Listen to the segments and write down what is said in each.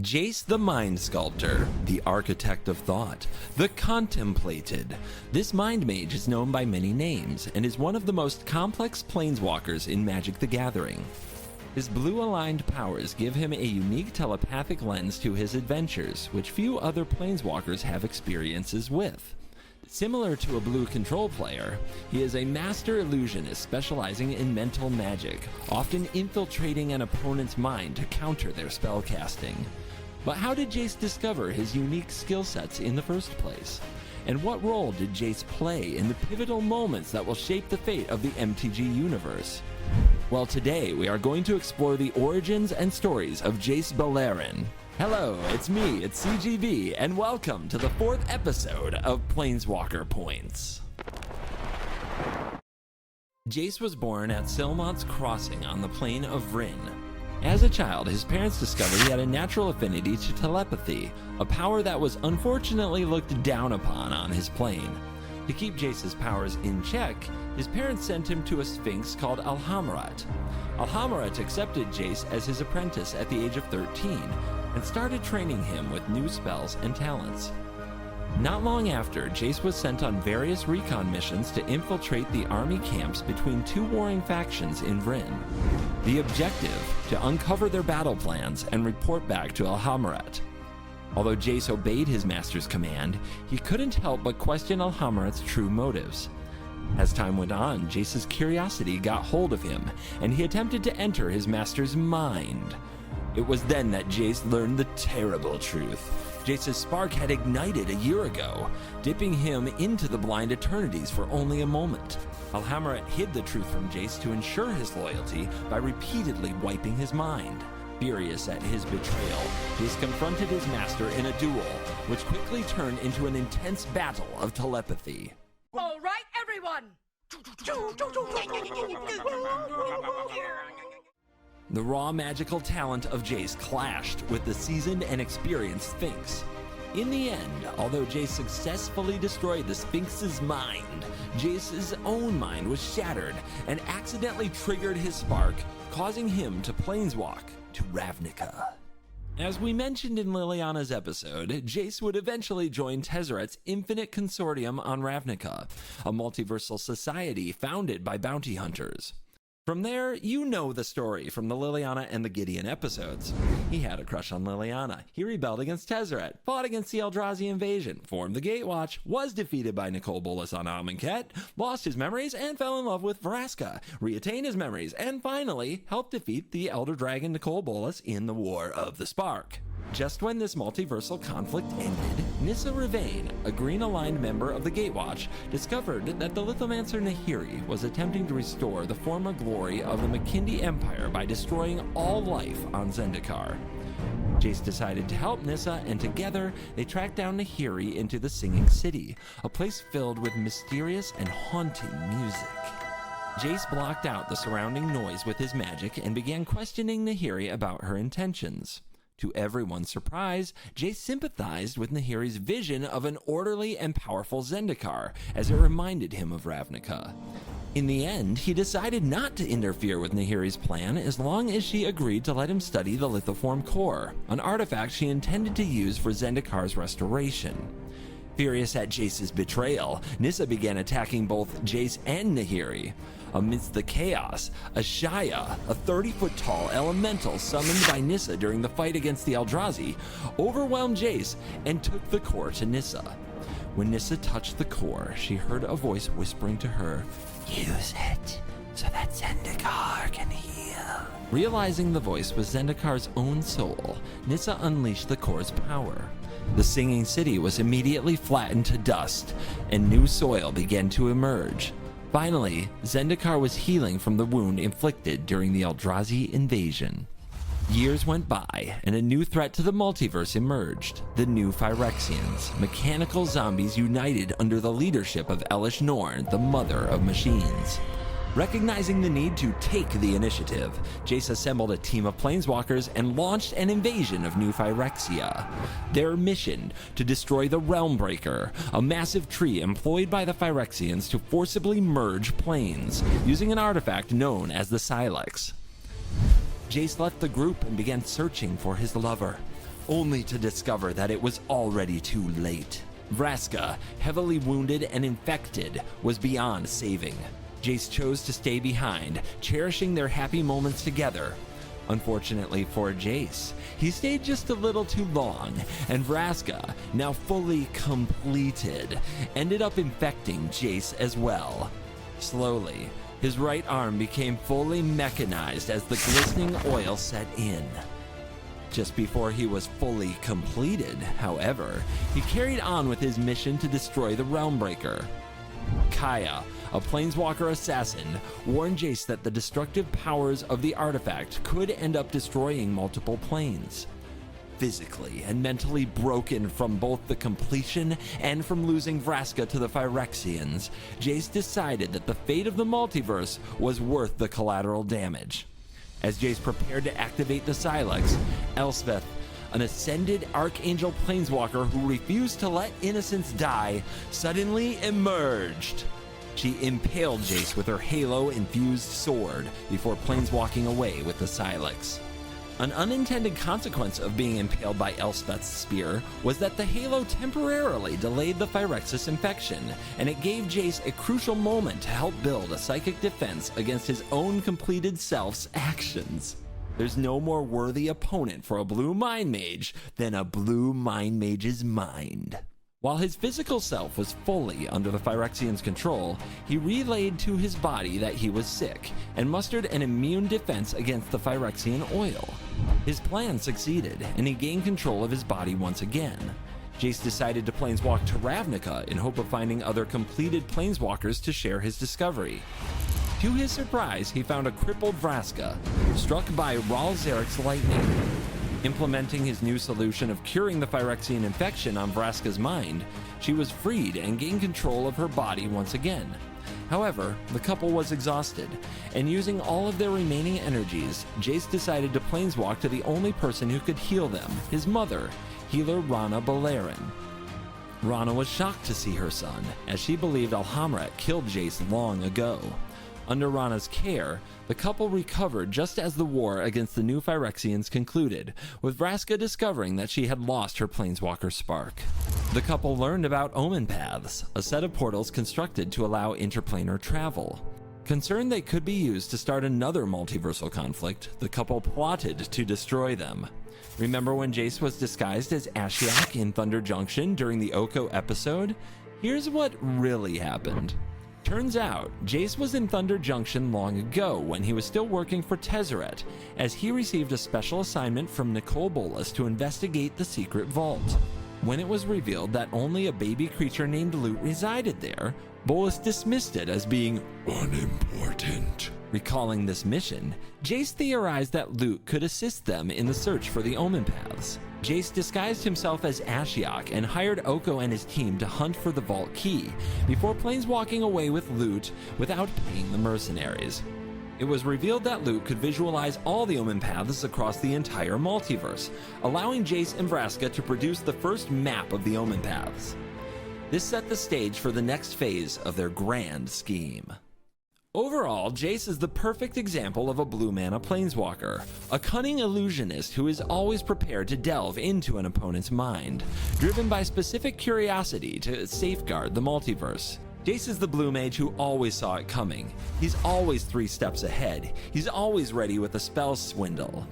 Jace the Mind Sculptor, the Architect of Thought, the Contemplated. This Mind Mage is known by many names and is one of the most complex planeswalkers in Magic the Gathering. His blue-aligned powers give him a unique telepathic lens to his adventures, which few other planeswalkers have experiences with. Similar to a blue control player, he is a master illusionist specializing in mental magic, often infiltrating an opponent's mind to counter their spellcasting. But how did Jace discover his unique skill sets in the first place? And what role did Jace play in the pivotal moments that will shape the fate of the MTG universe? Well, today we are going to explore the origins and stories of Jace Beleren. Hello, it's me, it's CGB, and welcome to the 4th episode of Planeswalker Points. Jace was born at Silmont's Crossing on the plane of Vryn. As a child, his parents discovered he had a natural affinity to telepathy, a power that was unfortunately looked down upon on his plane. To keep Jace's powers in check, his parents sent him to a sphinx called Alhammarat. Alhammarat accepted Jace as his apprentice at the age of 13 and started training him with new spells and talents. Not long after, Jace was sent on various recon missions to infiltrate the army camps between two warring factions in Vryn. The objective, to uncover their battle plans and report back to Alhammarat. Although Jace obeyed his master's command, he couldn't help but question Alhammarat's true motives. As time went on, Jace's curiosity got hold of him, and he attempted to enter his master's mind. It was then that Jace learned the terrible truth. Jace's spark had ignited a year ago, dipping him into the blind eternities for only a moment. Alhammarat hid the truth from Jace to ensure his loyalty by repeatedly wiping his mind. Furious at his betrayal, Jace confronted his master in a duel, which quickly turned into an intense battle of telepathy. All right, everyone! The raw magical talent of Jace clashed with the seasoned and experienced Sphinx. In the end, although Jace successfully destroyed the Sphinx's mind, Jace's own mind was shattered and accidentally triggered his spark, causing him to planeswalk to Ravnica. As we mentioned in Liliana's episode, Jace would eventually join Tezzeret's Infinite Consortium on Ravnica, a multiversal society founded by bounty hunters. From there, you know the story from the Liliana and the Gideon episodes. He had a crush on Liliana, he rebelled against Tezzeret, fought against the Eldrazi invasion, formed the Gatewatch, was defeated by Nicole Bolas on Amonkhet, lost his memories and fell in love with Vraska, reattained his memories, and finally helped defeat the Elder Dragon Nicole Bolas in the War of the Spark. Just when this multiversal conflict ended, Nissa Ravain, a green-aligned member of the Gatewatch, discovered that the Lithomancer Nahiri was attempting to restore the former glory of the Makindi Empire by destroying all life on Zendikar. Jace decided to help Nissa, and together they tracked down Nahiri into the Singing City, a place filled with mysterious and haunting music. Jace blocked out the surrounding noise with his magic and began questioning Nahiri about her intentions. To everyone's surprise, Jace sympathized with Nahiri's vision of an orderly and powerful Zendikar, as it reminded him of Ravnica. In the end, he decided not to interfere with Nahiri's plan as long as she agreed to let him study the Lithoform Core, an artifact she intended to use for Zendikar's restoration. Furious at Jace's betrayal, Nissa began attacking both Jace and Nahiri. Amidst the chaos, Ashaya, a 30-foot-tall elemental summoned by Nissa during the fight against the Eldrazi, overwhelmed Jace and took the core to Nissa. When Nissa touched the core, she heard a voice whispering to her, "Use it so that Zendikar can heal." Realizing the voice was Zendikar's own soul, Nissa unleashed the core's power. The Singing City was immediately flattened to dust, and new soil began to emerge. Finally, Zendikar was healing from the wound inflicted during the Eldrazi invasion. Years went by, and a new threat to the multiverse emerged: the new Phyrexians, mechanical zombies united under the leadership of Elish Norn, the mother of machines. Recognizing the need to take the initiative, Jace assembled a team of planeswalkers and launched an invasion of New Phyrexia. Their mission: to destroy the Realmbreaker, a massive tree employed by the Phyrexians to forcibly merge planes, using an artifact known as the Silex. Jace left the group and began searching for his lover. only to discover that it was already too late. Vraska, heavily wounded and infected, was beyond saving. Jace chose to stay behind, cherishing their happy moments together. Unfortunately for Jace, he stayed just a little too long, and Vraska, now fully completed, ended up infecting Jace as well. Slowly, his right arm became fully mechanized as the glistening oil set in. Just before he was fully completed, however, he carried on with his mission to destroy the Realmbreaker. Kaya, a Planeswalker assassin, warned Jace that the destructive powers of the artifact could end up destroying multiple planes. Physically and mentally broken from both the completion and from losing Vraska to the Phyrexians, Jace decided that the fate of the multiverse was worth the collateral damage. As Jace prepared to activate the Sylex, Elspeth, an ascended Archangel Planeswalker who refused to let innocents die, suddenly emerged. She impaled Jace with her halo-infused sword before planeswalking away with the Sylex. An unintended consequence of being impaled by Elspeth's spear was that the halo temporarily delayed the Phyrexis infection, and it gave Jace a crucial moment to help build a psychic defense against his own completed self's actions. There's no more worthy opponent for a blue mind mage than a blue mind mage's mind. While his physical self was fully under the Phyrexian's control, he relayed to his body that he was sick and mustered an immune defense against the Phyrexian oil. His plan succeeded, and he gained control of his body once again. Jace decided to planeswalk to Ravnica in hope of finding other completed planeswalkers to share his discovery. To his surprise, he found a crippled Vraska, struck by Ral Zarek's lightning. Implementing his new solution of curing the Phyrexian infection on Vraska's mind, she was freed and gained control of her body once again. However, the couple was exhausted, and using all of their remaining energies, Jace decided to planeswalk to the only person who could heal them, his mother, healer Rana Beleren. Rana was shocked to see her son, as she believed Alhamrat killed Jace long ago. Under Rana's care, the couple recovered just as the war against the new Phyrexians concluded, with Vraska discovering that she had lost her Planeswalker spark. The couple learned about Omen Paths, a set of portals constructed to allow interplanar travel. Concerned they could be used to start another multiversal conflict, the couple plotted to destroy them. Remember when Jace was disguised as Ashiok in Thunder Junction during the Oko episode? Here's what really happened. Turns out, Jace was in Thunder Junction long ago when he was still working for Tezzeret, as he received a special assignment from Nicole Bolas to investigate the secret vault. When it was revealed that only a baby creature named Lute resided there, Bolas dismissed it as being unimportant. Recalling this mission, Jace theorized that Lute could assist them in the search for the Omen Paths. Jace disguised himself as Ashiok and hired Oko and his team to hunt for the vault key, before planeswalking away with Lute without paying the mercenaries. It was revealed that Lute could visualize all the Omen Paths across the entire multiverse, allowing Jace and Vraska to produce the first map of the Omen Paths. This set the stage for the next phase of their grand scheme. Overall, Jace is the perfect example of a blue mana planeswalker, a cunning illusionist who is always prepared to delve into an opponent's mind, driven by specific curiosity to safeguard the multiverse. Jace is the blue mage who always saw it coming. He's always 3 steps ahead. He's always ready with a spell swindle.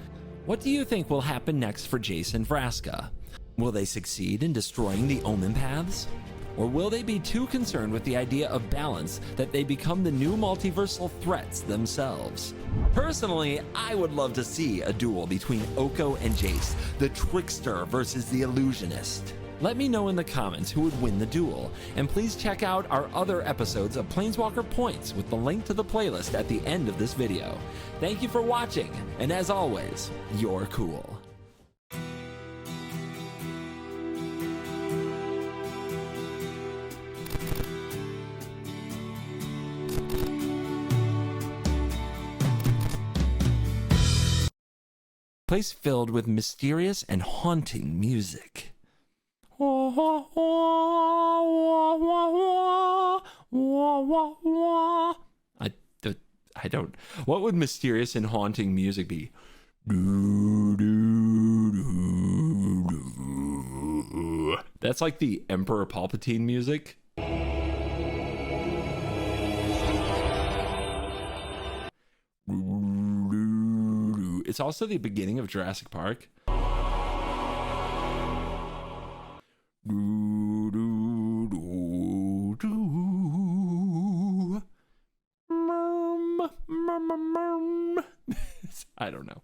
What do you think will happen next for Jace and Vraska? Will they succeed in destroying the Omen Paths? Or will they be too concerned with the idea of balance that they become the new multiversal threats themselves? Personally, I would love to see a duel between Oko and Jace, the trickster versus the illusionist. Let me know in the comments who would win the duel, and please check out our other episodes of Planeswalker Points with the link to the playlist at the end of this video. Thank you for watching, and as always, you're cool. Place filled with mysterious and haunting music. I don't. What would mysterious and haunting music be? Do, do, do, That's like the Emperor Palpatine music. It's also the beginning of Jurassic Park. I don't know.